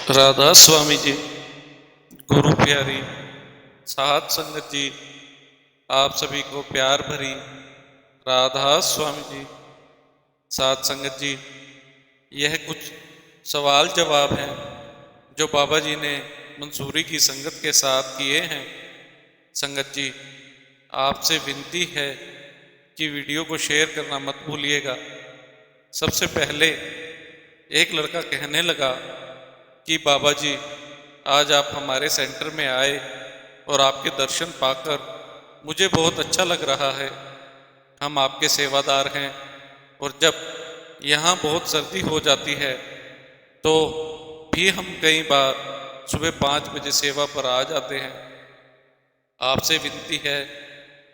राधा स्वामी जी, गुरु प्यारी साहत संगत जी, आप सभी को प्यार भरी राधा स्वामी जी। साहत संगत जी, यह कुछ सवाल जवाब हैं जो बाबा जी ने मंसूरी की संगत के साथ किए हैं। संगत जी, आपसे विनती है कि वीडियो को शेयर करना मत भूलिएगा। सबसे पहले एक लड़का कहने लगा कि बाबा जी, आज आप हमारे सेंटर में आए और आपके दर्शन पाकर मुझे बहुत अच्छा लग रहा है। हम आपके सेवादार हैं और जब यहाँ बहुत सर्दी हो जाती है तो भी हम कई बार सुबह 5 बजे सेवा पर आ जाते हैं। आपसे विनती है,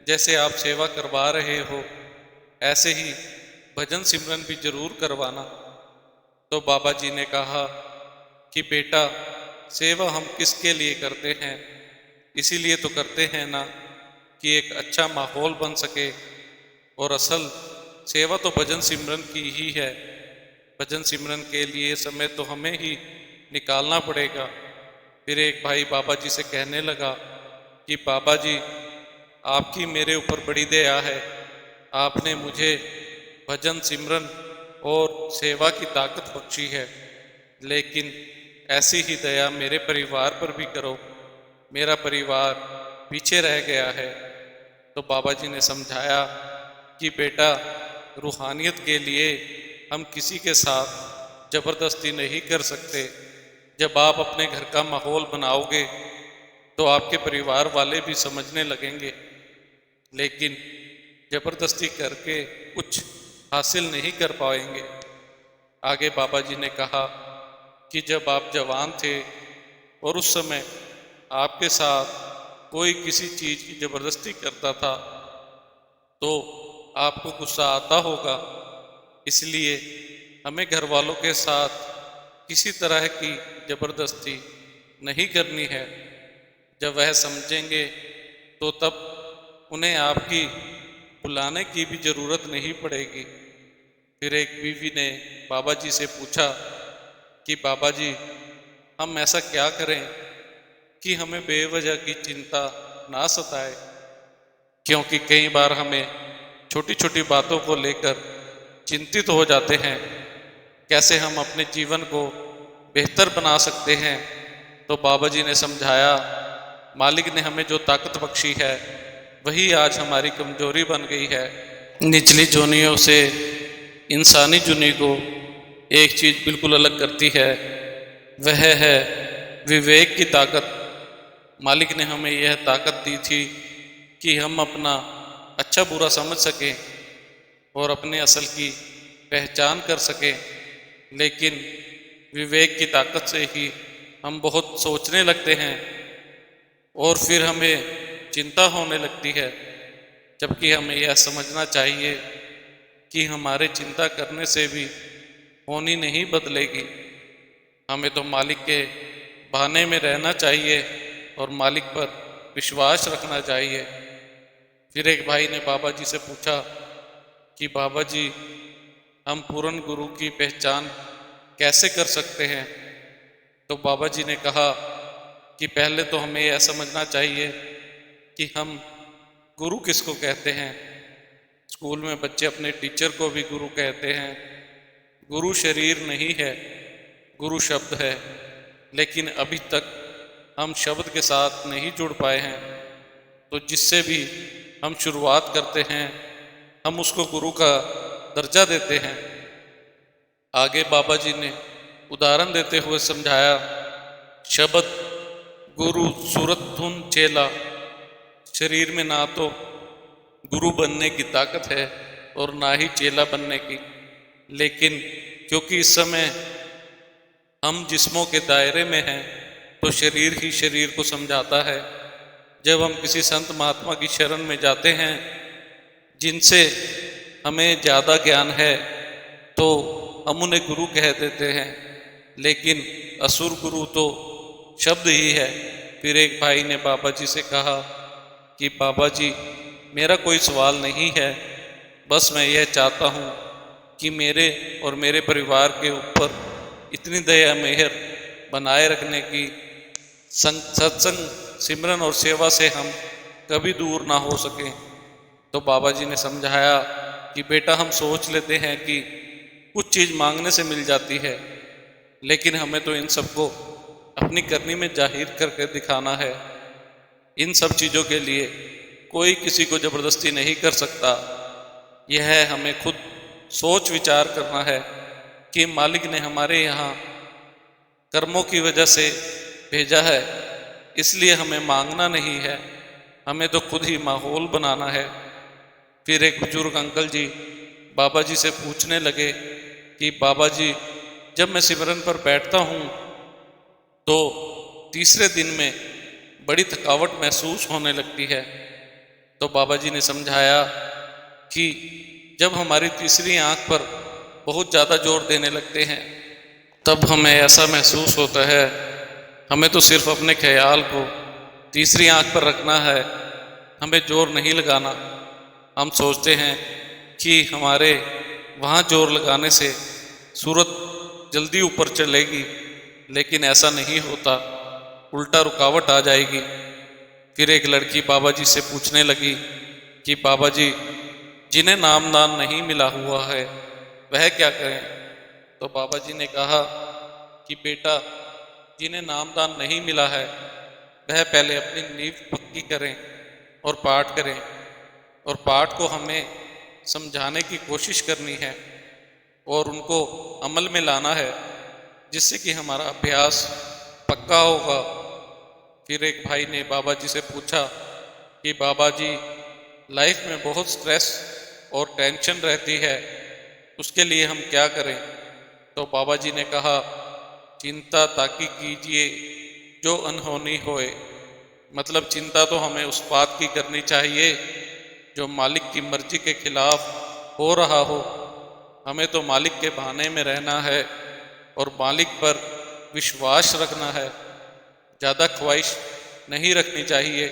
जैसे आप सेवा करवा रहे हो ऐसे ही भजन सिमरन भी जरूर करवाना। तो बाबा जी ने कहा कि बेटा, सेवा हम किसके लिए करते हैं? इसीलिए तो करते हैं ना कि एक अच्छा माहौल बन सके। और असल सेवा तो भजन सिमरन की ही है। भजन सिमरन के लिए समय तो हमें ही निकालना पड़ेगा। फिर एक भाई बाबा जी से कहने लगा कि बाबा जी, आपकी मेरे ऊपर बड़ी दया है। आपने मुझे भजन सिमरन और सेवा की ताकत बख्शी है, लेकिन ऐसी ही दया मेरे परिवार पर भी करो। मेरा परिवार पीछे रह गया है। तो बाबा जी ने समझाया कि बेटा, रूहानियत के लिए हम किसी के साथ जबरदस्ती नहीं कर सकते। जब आप अपने घर का माहौल बनाओगे तो आपके परिवार वाले भी समझने लगेंगे, लेकिन जबरदस्ती करके कुछ हासिल नहीं कर पाएंगे। आगे बाबा जी ने कहा कि जब आप जवान थे और उस समय आपके साथ कोई किसी चीज की जबरदस्ती करता था तो आपको गुस्सा आता होगा। इसलिए हमें घर वालों के साथ किसी तरह की जबरदस्ती नहीं करनी है। जब वह समझेंगे तो तब उन्हें आपकी बुलाने की भी जरूरत नहीं पड़ेगी। फिर एक बीवी ने बाबा जी से पूछा कि बाबा जी, हम ऐसा क्या करें कि हमें बेवजह की चिंता ना सताए? क्योंकि कई बार हमें छोटी छोटी बातों को लेकर चिंतित हो जाते हैं। कैसे हम अपने जीवन को बेहतर बना सकते हैं? तो बाबा जी ने समझाया, मालिक ने हमें जो ताकत बख्शी है वही आज हमारी कमजोरी बन गई है। निचली जोनियों से इंसानी जुनी को एक चीज बिल्कुल अलग करती है, वह है विवेक की ताकत। मालिक ने हमें यह ताकत दी थी कि हम अपना अच्छा बुरा समझ सकें और अपने असल की पहचान कर सकें। लेकिन विवेक की ताकत से ही हम बहुत सोचने लगते हैं और फिर हमें चिंता होने लगती है, जबकि हमें यह समझना चाहिए कि हमारे चिंता करने से भी होनी नहीं बदलेगी। हमें तो मालिक के बहाने में रहना चाहिए और मालिक पर विश्वास रखना चाहिए। फिर एक भाई ने बाबा जी से पूछा कि बाबा जी, हम पूर्ण गुरु की पहचान कैसे कर सकते हैं? तो बाबा जी ने कहा कि पहले तो हमें यह समझना चाहिए कि हम गुरु किसको कहते हैं। स्कूल में बच्चे अपने टीचर को भी गुरु कहते हैं। गुरु शरीर नहीं है, गुरु शब्द है। लेकिन अभी तक हम शब्द के साथ नहीं जुड़ पाए हैं, तो जिससे भी हम शुरुआत करते हैं हम उसको गुरु का दर्जा देते हैं। आगे बाबा जी ने उदाहरण देते हुए समझाया, शब्द गुरु सूरत धुन चेला। शरीर में ना तो गुरु बनने की ताकत है और ना ही चेला बनने की। लेकिन क्योंकि इस समय हम जिस्मों के दायरे में हैं तो शरीर ही शरीर को समझाता है। जब हम किसी संत महात्मा की शरण में जाते हैं जिनसे हमें ज़्यादा ज्ञान है तो हम उन्हें गुरु कह देते हैं, लेकिन असुर गुरु तो शब्द ही है। फिर एक भाई ने बाबा जी से कहा कि बाबा जी, मेरा कोई सवाल नहीं है, बस मैं यह चाहता हूँ कि मेरे और मेरे परिवार के ऊपर इतनी दया मेहर बनाए रखने की, सत्संग, सिमरन और सेवा से हम कभी दूर ना हो सकें। तो बाबा जी ने समझाया कि बेटा, हम सोच लेते हैं कि कुछ चीज़ मांगने से मिल जाती है, लेकिन हमें तो इन सबको अपनी करनी में जाहिर करके दिखाना है। इन सब चीज़ों के लिए कोई किसी को जबरदस्ती नहीं कर सकता। यह हमें खुद सोच विचार करना है कि मालिक ने हमारे यहाँ कर्मों की वजह से भेजा है, इसलिए हमें मांगना नहीं है, हमें तो खुद ही माहौल बनाना है। फिर एक बुजुर्ग अंकल जी बाबा जी से पूछने लगे कि बाबा जी, जब मैं सिमरन पर बैठता हूँ तो तीसरे दिन में बड़ी थकावट महसूस होने लगती है। तो बाबा जी ने समझाया कि जब हमारी तीसरी आंख पर बहुत ज़्यादा जोर देने लगते हैं तब हमें ऐसा महसूस होता है, हमें तो सिर्फ अपने ख्याल को तीसरी आंख पर रखना है, हमें जोर नहीं लगाना। हम सोचते हैं कि हमारे वहाँ जोर लगाने से सूरत जल्दी ऊपर चलेगी, लेकिन ऐसा नहीं होता, उल्टा रुकावट आ जाएगी। फिर एक लड़की बाबा जी से पूछने लगी कि बाबा जी, जिन्हें नामदान नहीं मिला हुआ है वह क्या करें? तो बाबा जी ने कहा कि बेटा, जिन्हें नामदान नहीं मिला है वह पहले अपनी नींव पक्की करें और पाठ करें, और पाठ को हमें समझाने की कोशिश करनी है और उनको अमल में लाना है, जिससे कि हमारा अभ्यास पक्का होगा। फिर एक भाई ने बाबा जी से पूछा कि बाबा जी, लाइफ में बहुत स्ट्रेस और टेंशन रहती है, उसके लिए हम क्या करें? तो बाबा जी ने कहा, चिंता ताकि कीजिए जो अनहोनी होए। मतलब चिंता तो हमें उस बात की करनी चाहिए जो मालिक की मर्जी के खिलाफ हो रहा हो। हमें तो मालिक के बहाने में रहना है और मालिक पर विश्वास रखना है, ज़्यादा ख्वाहिश नहीं रखनी चाहिए।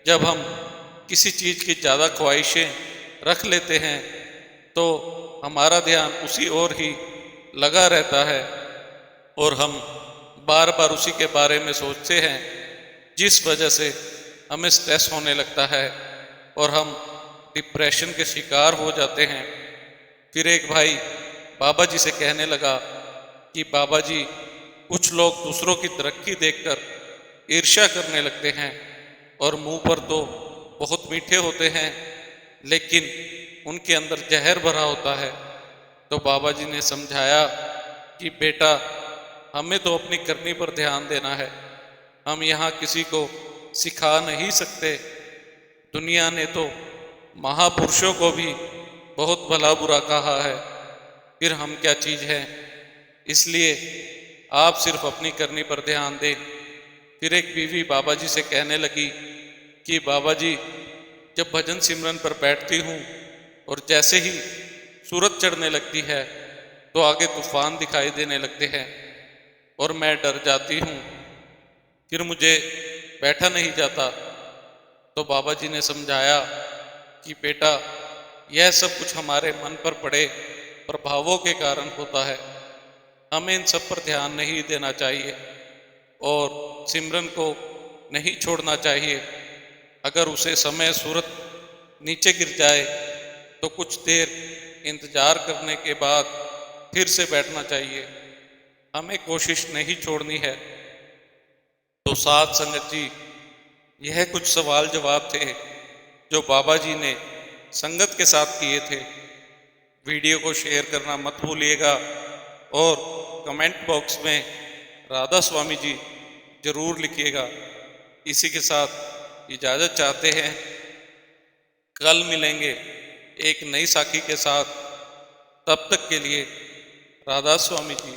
जब हम किसी चीज़ की ज़्यादा ख्वाहिशें रख लेते हैं तो हमारा ध्यान उसी ओर ही लगा रहता है और हम बार बार उसी के बारे में सोचते हैं, जिस वजह से हमें स्ट्रेस होने लगता है और हम डिप्रेशन के शिकार हो जाते हैं। फिर एक भाई बाबा जी से कहने लगा कि बाबा जी, कुछ लोग दूसरों की तरक्की देखकर ईर्ष्या करने लगते हैं और मुंह पर तो बहुत मीठे होते हैं, लेकिन उनके अंदर जहर भरा होता है। तो बाबा जी ने समझाया कि बेटा, हमें तो अपनी करनी पर ध्यान देना है, हम यहाँ किसी को सिखा नहीं सकते। दुनिया ने तो महापुरुषों को भी बहुत भला बुरा कहा है, फिर हम क्या चीज़ हैं? इसलिए आप सिर्फ अपनी करनी पर ध्यान दें। फिर एक बीवी बाबा जी से कहने लगी कि बाबा जी, जब भजन सिमरन पर बैठती हूँ और जैसे ही सूरज चढ़ने लगती है तो आगे तूफान दिखाई देने लगते हैं और मैं डर जाती हूँ, फिर मुझे बैठा नहीं जाता। तो बाबा जी ने समझाया कि बेटा, यह सब कुछ हमारे मन पर पड़े प्रभावों के कारण होता है, हमें इन सब पर ध्यान नहीं देना चाहिए और सिमरन को नहीं छोड़ना चाहिए। अगर उसे समय सूरत नीचे गिर जाए तो कुछ देर इंतजार करने के बाद फिर से बैठना चाहिए, हमें कोशिश नहीं छोड़नी है। तो साथ संगत जी, यह कुछ सवाल जवाब थे जो बाबा जी ने संगत के साथ किए थे। वीडियो को शेयर करना मत भूलिएगा और कमेंट बॉक्स में राधा स्वामी जी जरूर लिखिएगा। इसी के साथ इजाज़त चाहते हैं, कल मिलेंगे एक नई साखी के साथ। तब तक के लिए राधा स्वामी जी।